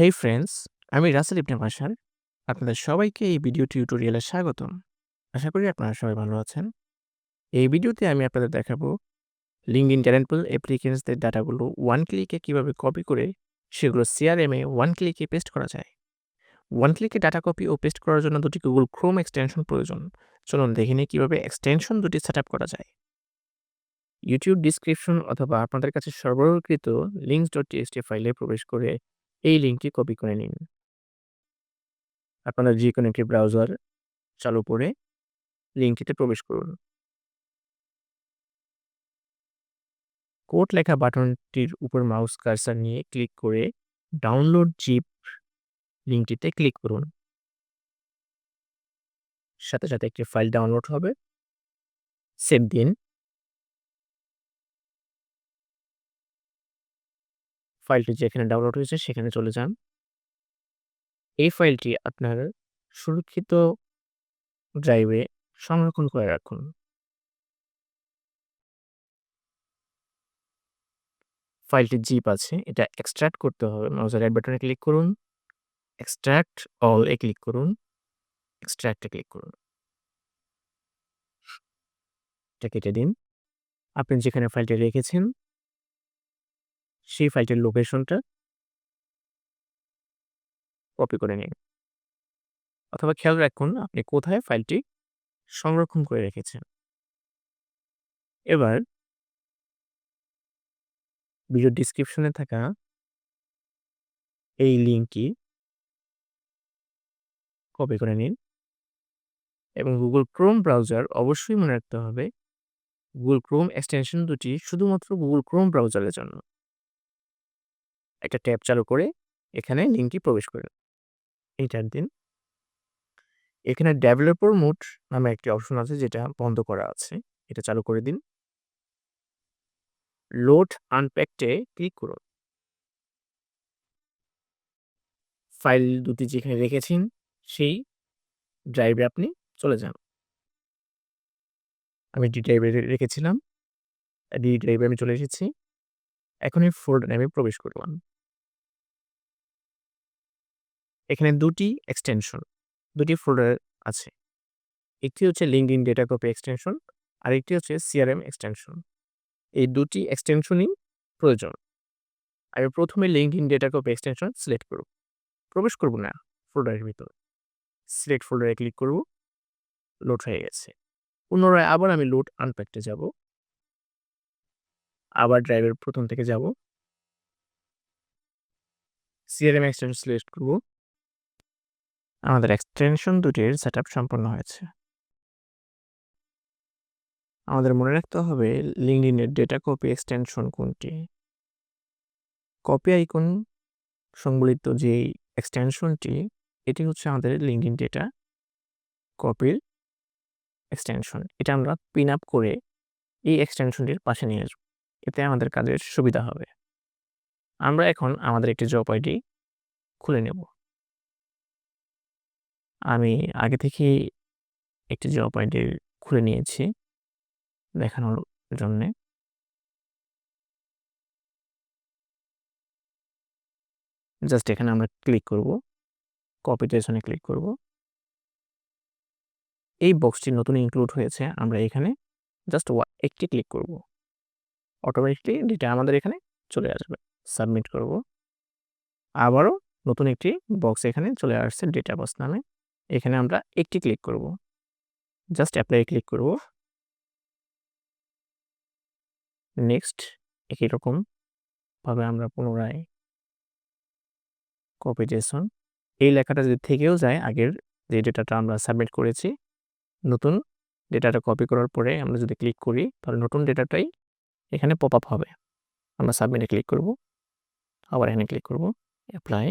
হেই friends, আমি রাসেল ইবনে মাশার। আপনাদের সবাইকে এই ভিডিও টিউটোরিয়ালে স্বাগতম। আশা করি আপনারা সবাই ভালো আছেন। এই ভিডিওতে আমি আপনাদের দেখাবো লিঙ্কডইন ট্যালেন্ট পুল অ্যাপ্লিকেশনসদের ডাটাগুলো ওয়ান ক্লিকে কিভাবে কপি করে সেগুলো সিআরএমে ওয়ান ক্লিকে পেস্ট করা যায়। ওয়ান ক্লিকে ডাটা কপি ও পেস্ট করার জন্য দুটি গুগল ক্রোম এক্সটেনশন প্রয়োজন। চলুন দেখে নিই কিভাবে এক্সটেনশন দুটি সেট আপ করা যায়। ইউটিউব ডিসক্রিপশন অথবা আপনাদের কাছে সরবরাহকৃত links.txt ফাইলে প্রবেশ করে এই লিঙ্কটি কপি করে নিন। আপনাদের যে কোনো একটি ব্রাউজার চালু করে লিঙ্কটিতে প্রবেশ করুন। কোড লেখা বাটনটির উপর মাউস কার্সার নিয়ে ক্লিক করে ডাউনলোড জিপ লিঙ্কটিতে ক্লিক করুন। সাথে সাথে একটি ফাইল ডাউনলোড হবে। সেভ দিন। ফাইলটি যেখানে ডাউনলোড হয়েছে সেখানে চলে যান। এই ফাইলটি আপনার সুরক্ষিত ড্রাইভে সংরক্ষণ করে রাখুন। ফাইলটি জিপ আছে, এটা এক্সট্রাক্ট করতে হবে। মাউসের রাইট বাটনে ক্লিক করুন, এক্সট্রাক্ট অল এ ক্লিক করুন, এক্সট্রাক্ট এ ক্লিক করুন। এটা কেটে দিন। আপনি যেখানে ফাইলটি রেখেছেন সেই ফাইলটির লোকেশনটা কপি করে নিন, অথবা খেয়াল রাখুন আপনি কোথায় ফাইলটি সংরক্ষণ করে রেখেছেন। এবার ভিডিও ডিসক্রিপশনে থাকা এই লিঙ্কটি কপি করে নিন এবং গুগল ক্রোম ব্রাউজার অবশ্যই মনে রাখতে হবে গুগল ক্রোম এক্সটেনশন দুটি শুধুমাত্র গুগল ক্রোম ব্রাউজারের জন্য। একটা ট্যাব চালু করে এখানে লিঙ্কটি প্রবেশ করুন, এন্টার দিন। এখানে ডেভেলপার মোড নামে একটি অপশন আছে যেটা বন্ধ করা আছে, এটা চালু করে দিন। লোড আনপ্যাকডে ক্লিক করুন। ফাইল দুটি যেখানে রেখেছেন সেই ড্রাইভে আপনি চলে যান। আমি ডি ড্রাইভে রেখেছিলাম, ডি ড্রাইভে আমি চলে এসেছি। এখন এই ফোল্ডারে আমি প্রবেশ করলাম। এখানে দুটি ফোল্ডার আছে। একটি হচ্ছে লিঙ্কডইন ডেটা কপি এক্সটেনশন, আরেকটি হচ্ছে সিআরএম এক্সটেনশন। এই দুটি এক্সটেনশনই প্রয়োজন। আমি প্রথমে LinkedIn data copy extension select করব। প্রবেশ করব না ফোল্ডারের ভিতর। সিলেক্ট ফোল্ডারে ক্লিক করব, লোড হয়ে গেছে। পুনরায় আবার আমি লোড আনপ্যাকডে যাব। আবার ড্রাইভের প্রথম থেকে যাব। সিআরএম এক্সটেনশন সিলেক্ট করব। আমাদের এক্সটেনশন দুটির সেটআপ সম্পন্ন হয়েছে। আমাদের মনে রাখতে হবে লিঙ্কডইনের ডেটা কপি এক্সটেনশন কোনটি। কপি আইকন সংবলিত যে এক্সটেনশনটি, এটি হচ্ছে আমাদের লিঙ্কডইন ডেটা কপির এক্সটেনশন। এটা আমরা পিন আপ করে এই এক্সটেনশনটির পাশে নিয়ে আসব, এতে আমাদের কাজের সুবিধা হবে। আমরা এখন আমাদের একটি জব আইডি খুলে নেব। আমি আগে থেকেই একটি জব আইডি খুলে নিয়েছি দেখানোর জন্যে। জাস্ট এখানে আমরা ক্লিক করব, কপি টেশনে ক্লিক করব। এই বক্সটি নতুন ইনক্লুড হয়েছে, আমরা এখানে জাস্ট একটি ক্লিক করব। অটোমেটিকলি ডেটা আমাদের এখানে চলে আসবে। সাবমিট করব। আবারও নতুন একটি বক্স এখানে চলে আসছে ডেটা বক্স নামে। এখানে আমরা একটি ক্লিক করব, জাস্ট অ্যাপ্লাই ক্লিক করব। নেক্সট একই রকম ভাবে আমরা পুনরায় কপি জেসন, এই লেখাটা যদি থেকেও যায় আগের যে ডেটাটা আমরা সাবমিট করেছি, নতুন ডেটাটা কপি করার পরে আমরা যদি ক্লিক করি তাহলে নতুন ডেটাটাই এখানে পপ আপ হবে। আমরা সাবমিটে ক্লিক করব, আবার এখানে ক্লিক করব, অ্যাপ্লাই,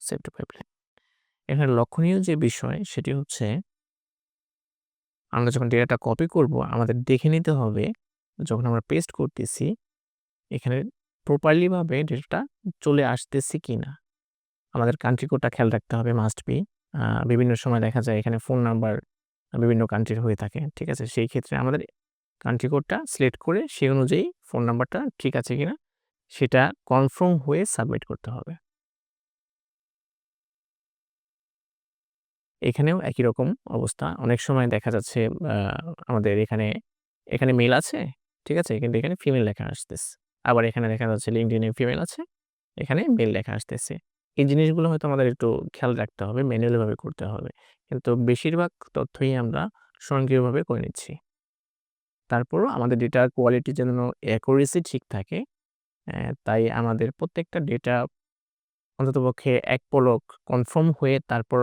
সেভ টু পাইপলাইন। এখানে লক্ষণীয় যে বিষয় সেটি হচ্ছে আমরা যখন ডেটাটা কপি করব আমাদের দেখে নিতে হবে যখন আমরা পেস্ট করতেছি এখানে প্রপারলি ভাবে ডেটাটা চলে আসতেছে কিনা। আমাদের কান্ট্রি কোডটা খেয়াল রাখতে হবে, মাস্ট বি। বিভিন্ন সময় দেখা যায় এখানে ফোন নাম্বার বিভিন্ন কান্ট্রির হয়ে থাকে, ঠিক আছে? সেই ক্ষেত্রে আমাদের কান্ট্রি কোডটা সিলেক্ট করে সেই অনুযায়ী ফোন নাম্বারটা ঠিক আছে কিনা সেটা কনফার্ম হয়ে সাবমিট করতে হবে। এখানেও একই রকম অবস্থা। অনেক সময় দেখা যাচ্ছে আ আমাদের এখানে মেল আছে, ঠিক আছে? কিন্তু এখানে ফিমেল লেখা আসতেছে। আবার এখানে দেখা যাচ্ছে LinkedIn এ ফিমেল আছে, এখানে মেল লেখা আসতেছে। এই জিনিসগুলো হয়তো আমাদের একটু খেয়াল রাখতে হবে, ম্যানুয়ালি ভাবে করতে হবে। কিন্তু বেশিরভাগ তথ্যই আমরা স্বয়ংক্রিয়ভাবে করে নিচ্ছি। তারপরও আমাদের ডেটার কোয়ালিটি যেন অ্যাকুরেসি ঠিক থাকে, তাই আমাদের প্রত্যেকটা ডেটা অন্ততপক্ষে এক পলক কনফার্ম হয়ে তারপর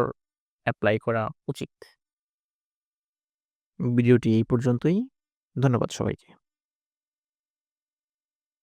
এপ্লাই করা উচিত। ভিডিওটি এই পর্যন্তই। ধন্যবাদ সবাইকে।